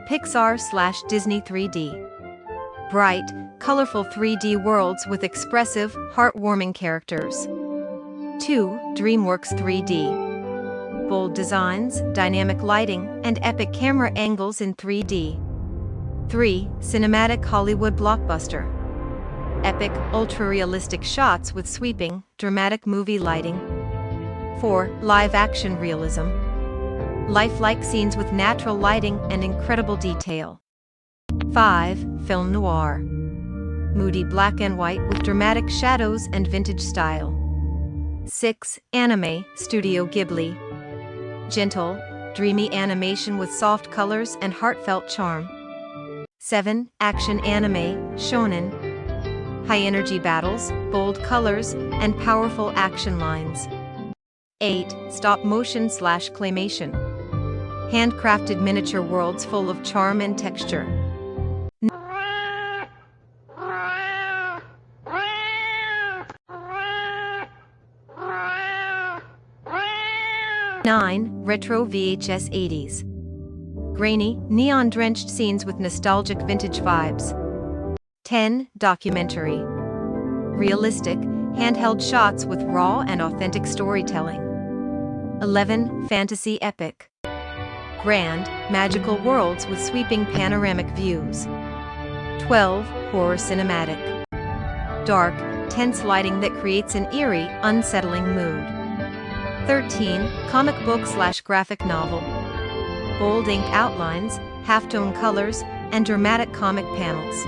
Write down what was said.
Pixar/Disney 3D. Bright, colorful 3D worlds with expressive, heartwarming characters. 2. DreamWorks 3D. Bold designs, dynamic lighting, and epic camera angles in 3D. 3. Cinematic Hollywood blockbuster. Epic, ultra-realistic shots with sweeping, dramatic movie lighting. 4. Live-Action Realism. Lifelike scenes with natural lighting and incredible detail. 5. Film Noir. Moody black and white with dramatic shadows and vintage style. 6. Anime, Studio Ghibli. Gentle, dreamy animation with soft colors and heartfelt charm. 7. Action anime, Shonen. High-energy battles, bold colors, and powerful action lines. 8. Stop-motion/claymation. Handcrafted miniature worlds full of charm and texture. 9. Retro VHS 80s. Grainy, neon-drenched scenes with nostalgic vintage vibes. 10. Documentary. Realistic, handheld shots with raw and authentic storytelling. 11. Fantasy epic. Grand, magical worlds with sweeping panoramic views. 12. Horror cinematic. Dark, tense lighting that creates an eerie, unsettling mood. 13. Comic book/graphic novel. Bold ink outlines, halftone colors, and dramatic comic panels.